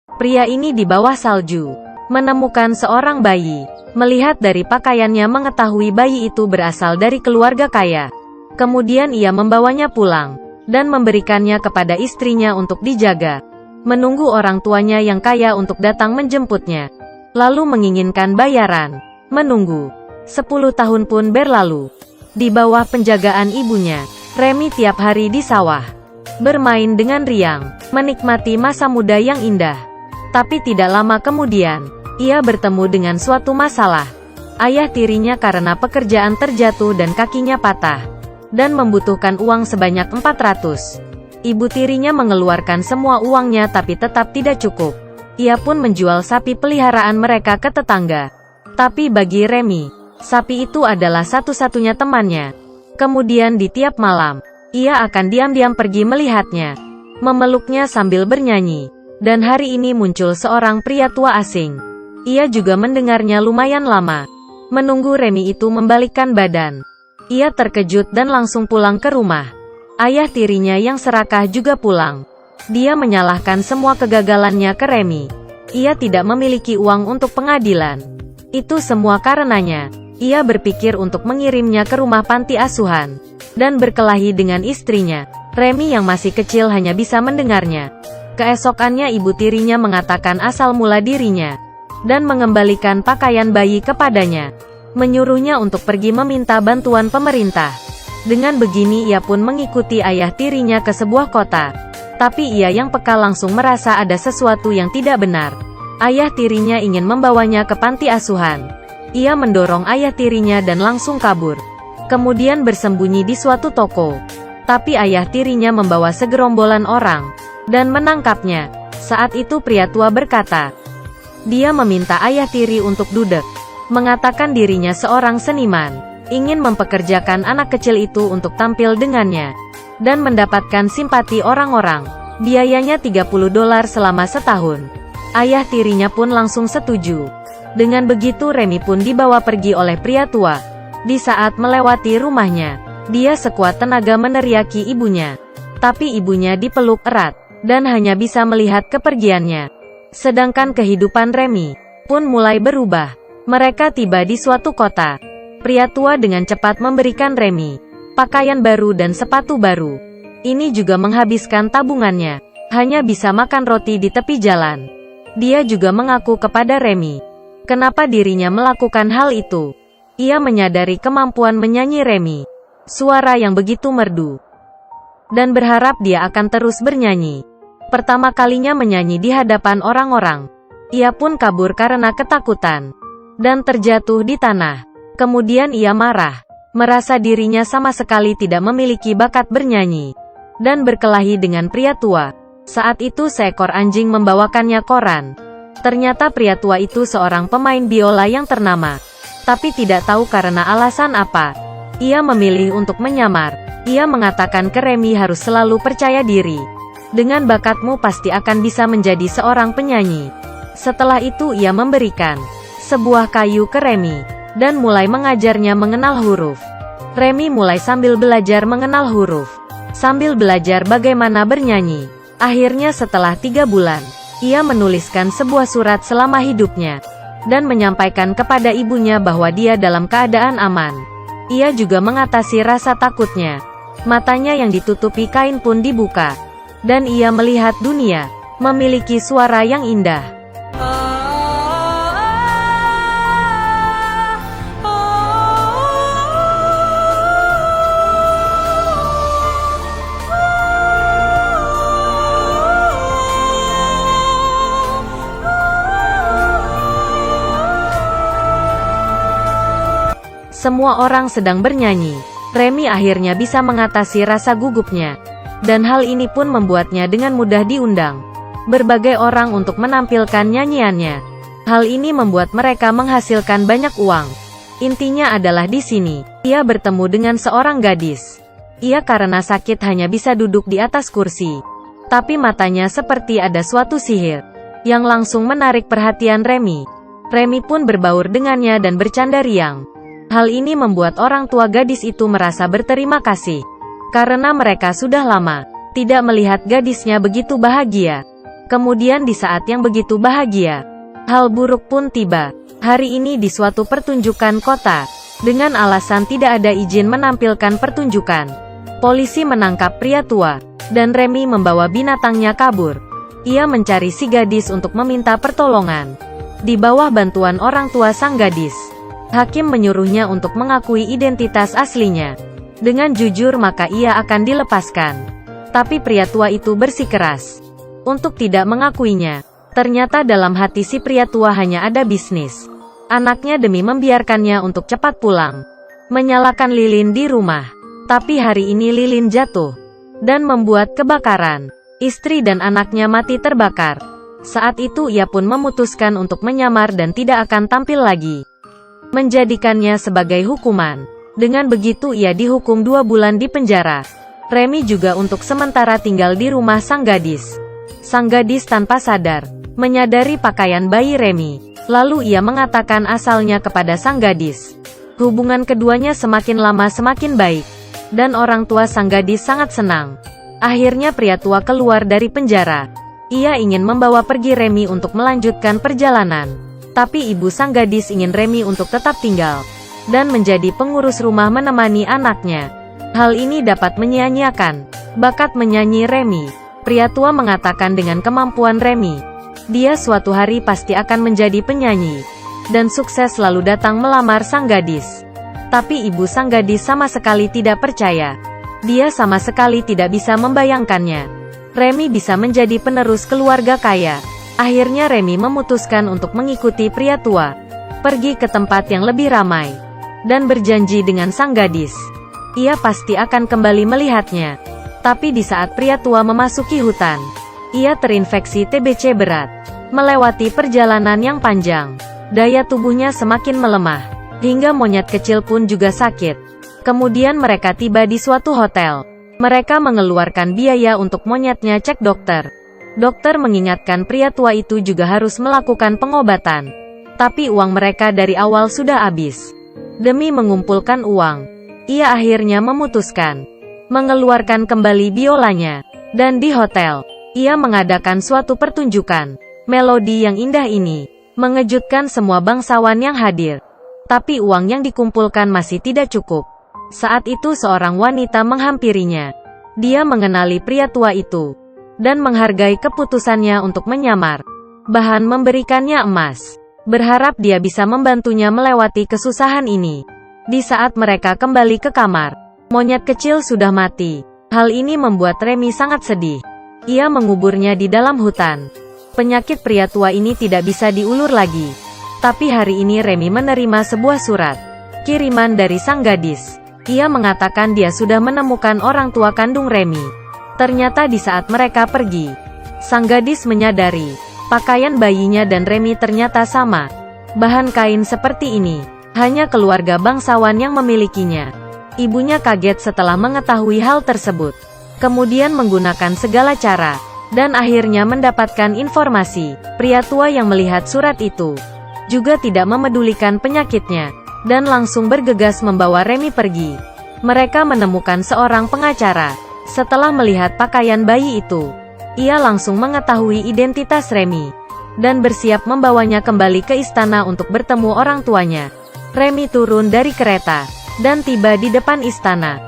Pria ini di bawah salju menemukan seorang bayi. Melihat dari pakaiannya mengetahui bayi itu berasal dari keluarga kaya. Kemudian ia membawanya pulang dan memberikannya kepada istrinya untuk dijaga. Menunggu orang tuanya yang kaya untuk datang menjemputnya. Lalu menginginkan bayaran. Menunggu. 10 tahun pun berlalu. Di bawah penjagaan ibunya, Remy tiap hari di sawah. Bermain dengan riang, menikmati masa muda yang indah. Tapi tidak lama kemudian, ia bertemu dengan suatu masalah. Ayah tirinya karena pekerjaan terjatuh dan kakinya patah. Dan membutuhkan uang sebanyak 400. Ibu tirinya mengeluarkan semua uangnya tapi tetap tidak cukup. Ia pun menjual sapi peliharaan mereka ke tetangga. Tapi bagi Remy, sapi itu adalah satu-satunya temannya. Kemudian di tiap malam, ia akan diam-diam pergi melihatnya. Memeluknya sambil bernyanyi. Dan hari ini muncul seorang pria tua asing. Ia juga mendengarnya lumayan lama. Menunggu Remy itu membalikkan badan. Ia terkejut dan langsung pulang ke rumah. Ayah tirinya yang serakah juga pulang. Dia menyalahkan semua kegagalannya ke Remy. Ia tidak memiliki uang untuk pengadilan. Itu semua karenanya. Ia berpikir untuk mengirimnya ke rumah panti asuhan. Dan berkelahi dengan istrinya. Remy yang masih kecil hanya bisa mendengarnya. Keesokannya ibu tirinya mengatakan asal mula dirinya. Dan mengembalikan pakaian bayi kepadanya. Menyuruhnya untuk pergi meminta bantuan pemerintah. Dengan begini ia pun mengikuti ayah tirinya ke sebuah kota. Tapi ia yang peka langsung merasa ada sesuatu yang tidak benar. Ayah tirinya ingin membawanya ke panti asuhan. Ia mendorong ayah tirinya dan langsung kabur. Kemudian bersembunyi di suatu toko. Tapi ayah tirinya membawa segerombolan orang. Dan menangkapnya. Saat itu pria tua berkata. Dia meminta ayah tiri untuk duduk. Mengatakan dirinya seorang seniman. Ingin mempekerjakan anak kecil itu untuk tampil dengannya. Dan mendapatkan simpati orang-orang. Biayanya $30 selama setahun. Ayah tirinya pun langsung setuju. Dengan begitu Remy pun dibawa pergi oleh pria tua. Di saat melewati rumahnya, dia sekuat tenaga meneriaki ibunya. Tapi ibunya dipeluk erat. Dan hanya bisa melihat kepergiannya. Sedangkan kehidupan Remy pun mulai berubah. Mereka tiba di suatu kota. Pria tua dengan cepat memberikan Remy pakaian baru dan sepatu baru. Ini juga menghabiskan tabungannya. Hanya bisa makan roti di tepi jalan. Dia juga mengaku kepada Remy. Kenapa dirinya melakukan hal itu? Ia menyadari kemampuan menyanyi Remy. Suara yang begitu merdu. Dan berharap dia akan terus bernyanyi. Pertama kalinya menyanyi di hadapan orang-orang. Ia pun kabur karena ketakutan. Dan terjatuh di tanah. Kemudian ia marah. Merasa dirinya sama sekali tidak memiliki bakat bernyanyi. Dan berkelahi dengan pria tua. Saat itu seekor anjing membawakannya koran. Ternyata pria tua itu seorang pemain biola yang ternama. Tapi tidak tahu karena alasan apa. Ia memilih untuk menyamar. Ia mengatakan ke Remy harus selalu percaya diri. Dengan bakatmu pasti akan bisa menjadi seorang penyanyi. Setelah itu ia memberikan sebuah kayu ke Remy. Dan mulai mengajarnya mengenal huruf. Remy mulai sambil belajar mengenal huruf. Sambil belajar bagaimana bernyanyi. Akhirnya setelah 3 bulan, ia menuliskan sebuah surat selama hidupnya. Dan menyampaikan kepada ibunya bahwa dia dalam keadaan aman. Ia juga mengatasi rasa takutnya. Matanya yang ditutupi kain pun dibuka. Dan ia melihat dunia, memiliki suara yang indah. Semua orang sedang bernyanyi. Remy akhirnya bisa mengatasi rasa gugupnya. Dan hal ini pun membuatnya dengan mudah diundang berbagai orang untuk menampilkan nyanyiannya. Hal ini membuat mereka menghasilkan banyak uang. Intinya adalah di sini, ia bertemu dengan seorang gadis. Ia karena sakit hanya bisa duduk di atas kursi. Tapi matanya seperti ada suatu sihir yang langsung menarik perhatian Remy. Remy pun berbaur dengannya dan bercanda riang. Hal ini membuat orang tua gadis itu merasa berterima kasih. Karena mereka sudah lama tidak melihat gadisnya begitu bahagia. Kemudian di saat yang begitu bahagia, hal buruk pun tiba. Hari ini di suatu pertunjukan kota, dengan alasan tidak ada izin menampilkan pertunjukan, polisi menangkap pria tua, dan Remy membawa binatangnya kabur. Ia mencari si gadis untuk meminta pertolongan. Di bawah bantuan orang tua sang gadis, hakim menyuruhnya untuk mengakui identitas aslinya. Dengan jujur maka ia akan dilepaskan. Tapi pria tua itu bersikeras untuk tidak mengakuinya. Ternyata dalam hati si pria tua hanya ada bisnis anaknya demi membiarkannya untuk cepat pulang. Menyalakan lilin di rumah. Tapi hari ini lilin jatuh dan membuat kebakaran. Istri dan anaknya mati terbakar. Saat itu ia pun memutuskan untuk menyamar dan tidak akan tampil lagi. Menjadikannya sebagai hukuman. Dengan begitu ia dihukum 2 bulan di penjara. Remy juga untuk sementara tinggal di rumah sang gadis. Sang gadis tanpa sadar menyadari pakaian bayi Remy. Lalu ia mengatakan asalnya kepada sang gadis. Hubungan keduanya semakin lama semakin baik. Dan orang tua sang gadis sangat senang. Akhirnya pria tua keluar dari penjara. Ia ingin membawa pergi Remy untuk melanjutkan perjalanan. Tapi ibu sang gadis ingin Remy untuk tetap tinggal dan menjadi pengurus rumah menemani anaknya. Hal ini dapat menyia-nyiakan bakat menyanyi Remy. Pria tua mengatakan dengan kemampuan Remy, dia suatu hari pasti akan menjadi penyanyi dan sukses lalu datang melamar sang gadis. Tapi ibu sang gadis sama sekali tidak percaya. Dia sama sekali tidak bisa membayangkannya Remy bisa menjadi penerus keluarga kaya. Akhirnya Remy memutuskan untuk mengikuti pria tua pergi ke tempat yang lebih ramai dan berjanji dengan sang gadis ia pasti akan kembali melihatnya. Tapi di saat pria tua memasuki hutan, ia terinfeksi TBC berat. Melewati perjalanan yang panjang, daya tubuhnya semakin melemah hingga monyet kecil pun juga sakit. Kemudian mereka tiba di suatu hotel. Mereka mengeluarkan biaya untuk monyetnya cek dokter. Dokter mengingatkan pria tua itu juga harus melakukan pengobatan. Tapi uang mereka dari awal sudah habis. Demi mengumpulkan uang, ia akhirnya memutuskan mengeluarkan kembali biolanya. Dan di hotel, ia mengadakan suatu pertunjukan. Melodi yang indah ini mengejutkan semua bangsawan yang hadir. Tapi uang yang dikumpulkan masih tidak cukup. Saat itu seorang wanita menghampirinya. Dia mengenali pria tua itu dan menghargai keputusannya untuk menyamar. Bahkan memberikannya emas. Berharap dia bisa membantunya melewati kesusahan ini. Di saat mereka kembali ke kamar, monyet kecil sudah mati. Hal ini membuat Remy sangat sedih. Ia menguburnya di dalam hutan. Penyakit pria tua ini tidak bisa diulur lagi. Tapi hari ini Remy menerima sebuah surat kiriman dari sang gadis. Ia mengatakan dia sudah menemukan orang tua kandung Remy. Ternyata di saat mereka pergi, sang gadis menyadari pakaian bayinya dan Remy ternyata sama. Bahan kain seperti ini hanya keluarga bangsawan yang memilikinya. Ibunya kaget setelah mengetahui hal tersebut. Kemudian menggunakan segala cara dan akhirnya mendapatkan informasi. Pria tua yang melihat surat itu juga tidak memedulikan penyakitnya dan langsung bergegas membawa Remy pergi. Mereka menemukan seorang pengacara. Setelah melihat pakaian bayi itu, ia langsung mengetahui identitas Remy dan bersiap membawanya kembali ke istana untuk bertemu orang tuanya. Remy turun dari kereta dan tiba di depan istana.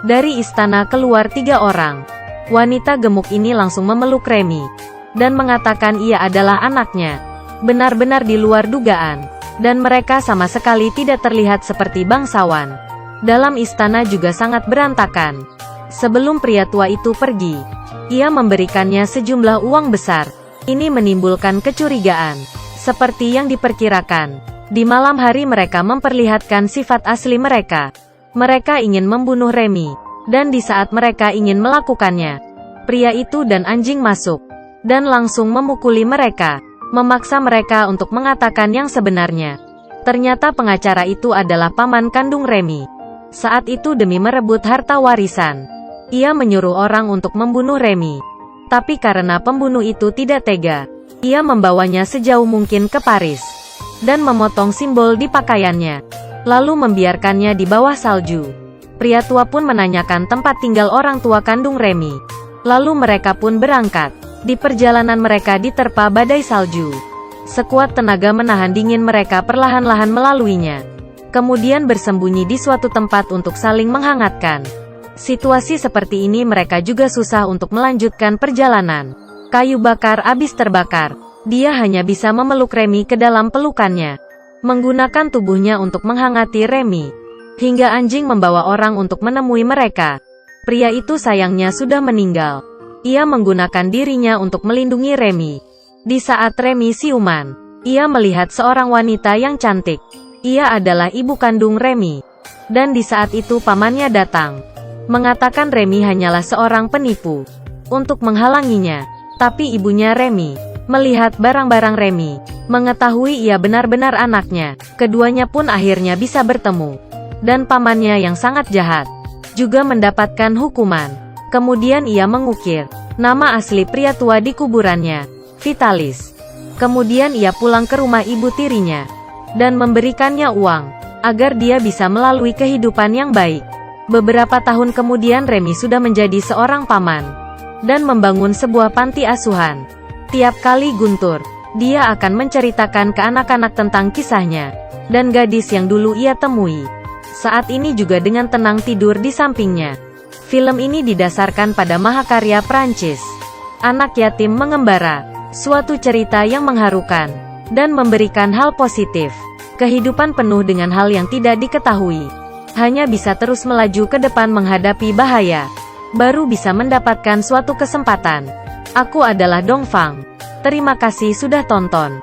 Dari istana keluar 3 orang. Wanita gemuk ini langsung memeluk Remy dan mengatakan ia adalah anaknya. Benar-benar di luar dugaan. Dan mereka sama sekali tidak terlihat seperti bangsawan. Dalam istana juga sangat berantakan. Sebelum pria tua itu pergi, ia memberikannya sejumlah uang besar. Ini menimbulkan kecurigaan. Seperti yang diperkirakan, di malam hari mereka memperlihatkan sifat asli mereka. Mereka ingin membunuh Remy. Dan di saat mereka ingin melakukannya, pria itu dan anjing masuk dan langsung memukuli mereka. Memaksa mereka untuk mengatakan yang sebenarnya. Ternyata pengacara itu adalah paman kandung Remy. Saat itu demi merebut harta warisan, ia menyuruh orang untuk membunuh Remy. Tapi karena pembunuh itu tidak tega, ia membawanya sejauh mungkin ke Paris dan memotong simbol di pakaiannya, lalu membiarkannya di bawah salju. Pria tua pun menanyakan tempat tinggal orang tua kandung Remy. Lalu mereka pun berangkat. Di perjalanan mereka diterpa badai salju. Sekuat tenaga menahan dingin mereka perlahan-lahan melaluinya. Kemudian bersembunyi di suatu tempat untuk saling menghangatkan. Situasi seperti ini mereka juga susah untuk melanjutkan perjalanan. Kayu bakar habis terbakar. Dia hanya bisa memeluk Remy ke dalam pelukannya. Menggunakan tubuhnya untuk menghangati Remy. Hingga anjing membawa orang untuk menemui mereka. Pria itu sayangnya sudah meninggal. Ia menggunakan dirinya untuk melindungi Remy. Di saat Remy siuman, ia melihat seorang wanita yang cantik. Ia adalah ibu kandung Remy. Dan di saat itu pamannya datang. Mengatakan Remy hanyalah seorang penipu. Untuk menghalanginya. Tapi ibunya Remy melihat barang-barang Remy. Mengetahui ia benar-benar anaknya. Keduanya pun akhirnya bisa bertemu. Dan pamannya yang sangat jahat juga mendapatkan hukuman. Kemudian ia mengukir nama asli pria tua di kuburannya, Vitalis. Kemudian ia pulang ke rumah ibu tirinya dan memberikannya uang agar dia bisa melalui kehidupan yang baik. Beberapa tahun kemudian Remy sudah menjadi seorang paman dan membangun sebuah panti asuhan. Tiap kali Guntur, dia akan menceritakan ke anak-anak tentang kisahnya dan gadis yang dulu ia temui. Saat ini juga dengan tenang tidur di sampingnya. Film ini didasarkan pada mahakarya Prancis, Anak Yatim Mengembara, suatu cerita yang mengharukan, dan memberikan hal positif. Kehidupan penuh dengan hal yang tidak diketahui. Hanya bisa terus melaju ke depan menghadapi bahaya. Baru bisa mendapatkan suatu kesempatan. Aku adalah Dongfang. Terima kasih sudah tonton.